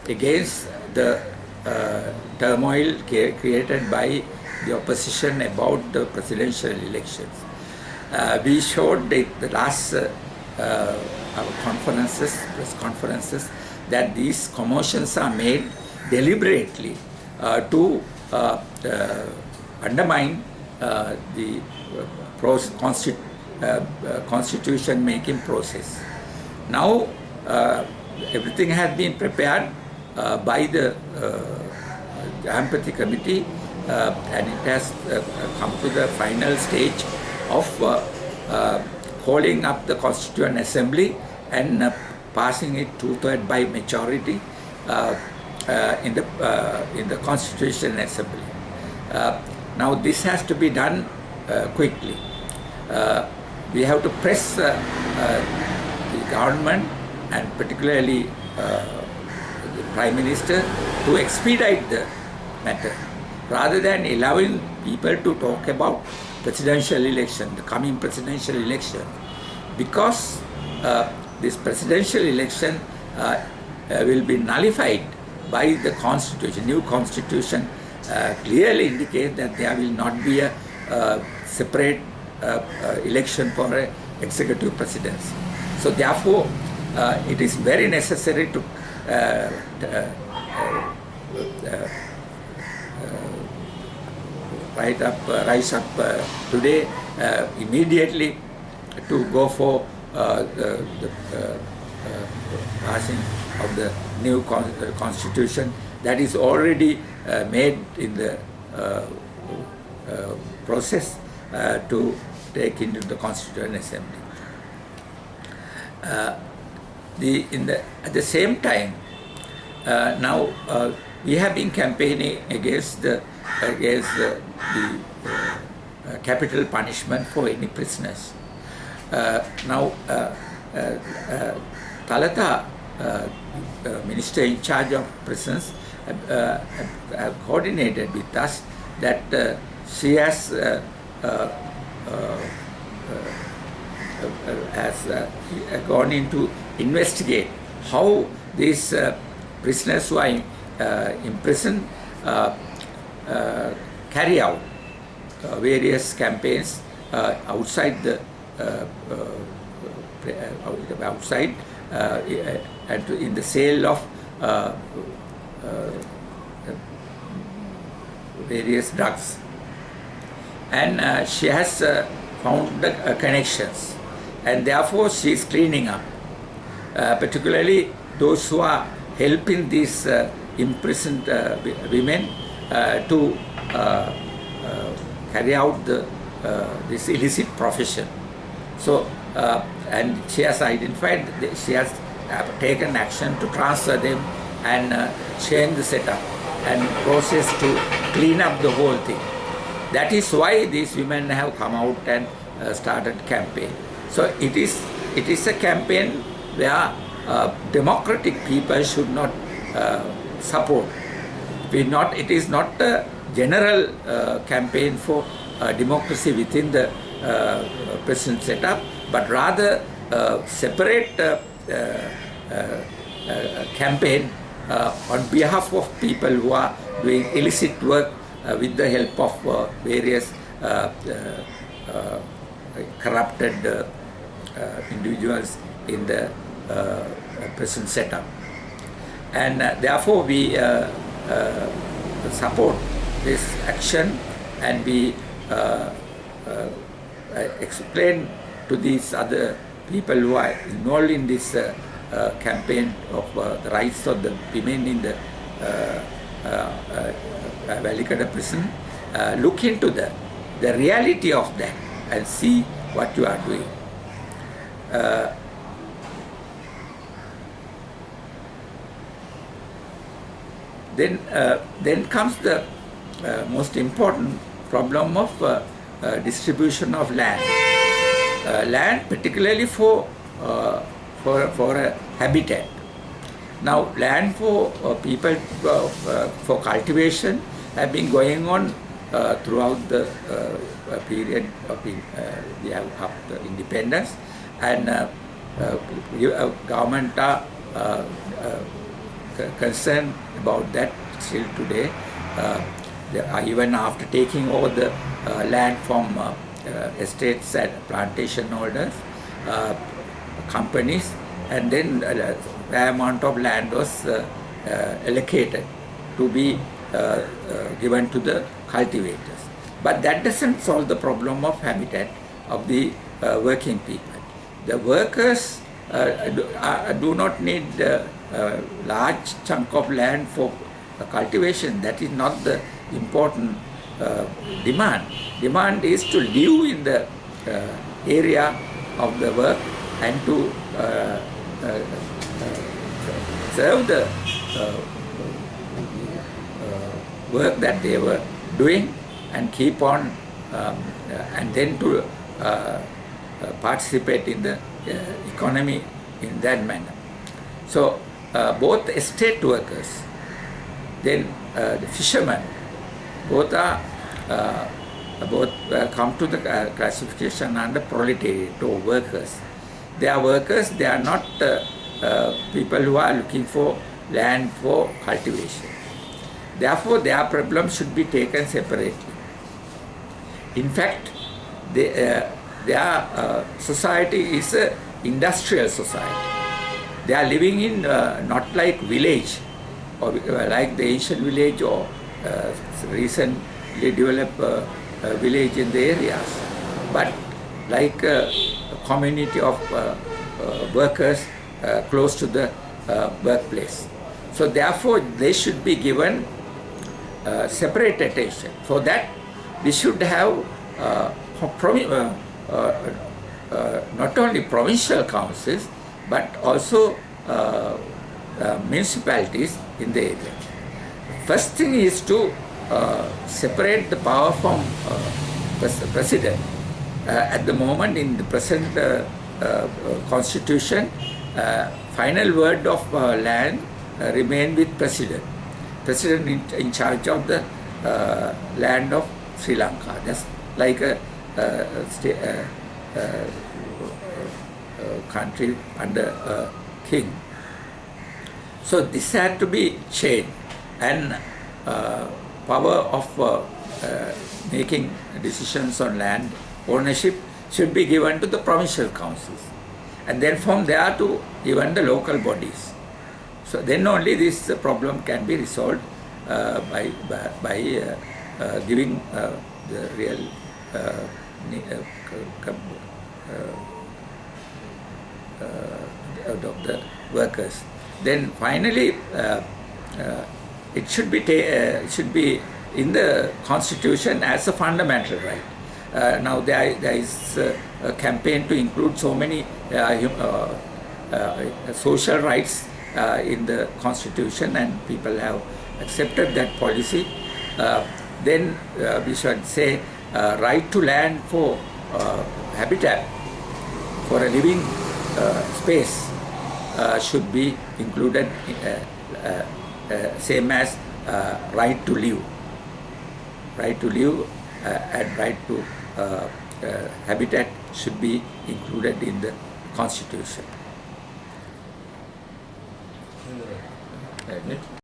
against the turmoil created by the opposition about the presidential elections. We showed in the last our conferences, press conferences, that these commotions are made deliberately to undermine the constitution making process. Now everything has been prepared by the empathy committee and it has come to the final stage of calling up the Constituent Assembly and passing it 2/3 by majority in the Constitution Assembly. Now this has to be done quickly. We have to press the government and particularly the Prime Minister to expedite the matter rather than allowing people to talk about presidential election, the coming presidential election, because this presidential election will be nullified by the constitution. New constitution clearly indicates that there will not be a separate election for an executive presidency. So therefore, it is very necessary to rise up today immediately to go for the passing of the new constitution that is already made in the process to take into the Constituent Assembly. At the same time, now we have been campaigning against the capital punishment for any prisoners. Now, Talata, Minister in charge of prisons, have coordinated with us that she has gone in to investigate how these prisoners who are imprisoned carry out various campaigns outside the outside and in the sale of various drugs, and she has found the connections, and therefore she is cleaning up, particularly those who are helping these imprisoned women to carry out this illicit profession. So, and she has identified, she has taken action to transfer them and change the setup and process to clean up the whole thing. That is why these women have come out and started campaign. So it is a campaign where democratic people should not support. It is not a general campaign for democracy within the present setup, but rather separate campaign on behalf of people who are doing illicit work with the help of various corrupted individuals in the present setup. And therefore we support this action, and we explain to these other people who are involved in this campaign of the rights of the women in the Valikada prison, look into the reality of that and see what you are doing. Then comes the most important problem of distribution of land. Land particularly for a habitat. Now land for people for cultivation have been going on throughout the period of we have after independence, and government are concerned about that still today. Even after taking over the land from estates and plantation holders, companies, and then the amount of land was allocated to be given to the cultivators. But that doesn't solve the problem of habitat of the working people. The workers do not need a large chunk of land for cultivation. That is not the important demand. Demand is to live in the area of the work and to serve the work that they were doing and keep on and then to participate in the economy in that manner. So both estate workers, then the fishermen, both are come to the classification under proletariat or workers. They are workers, they are not people who are looking for land for cultivation. Therefore, their problem should be taken separately. In fact, their society is an industrial society. They are living in not like village or like the Asian village or recently developed village in the areas, but like a community of workers close to the workplace. So therefore, they should be given separate attention. For that, we should have not only provincial councils, but also municipalities in the area. First thing is to separate the power from the president. At the moment, in the present constitution, final word of land remain with president. President in charge of the land of Sri Lanka. That's like a country under a king. So this had to be changed, and power of making decisions on land ownership should be given to the provincial councils, and then from there to even the local bodies. So then only this problem can be resolved by giving the real of the workers. Then finally, it should be in the constitution as a fundamental right. Now there is a campaign to include so many social rights in the constitution, and people have accepted that policy. Then we should say right to land for habitat, for a living space should be included, same as right to live. Right to live and right to habitat should be included in the constitution.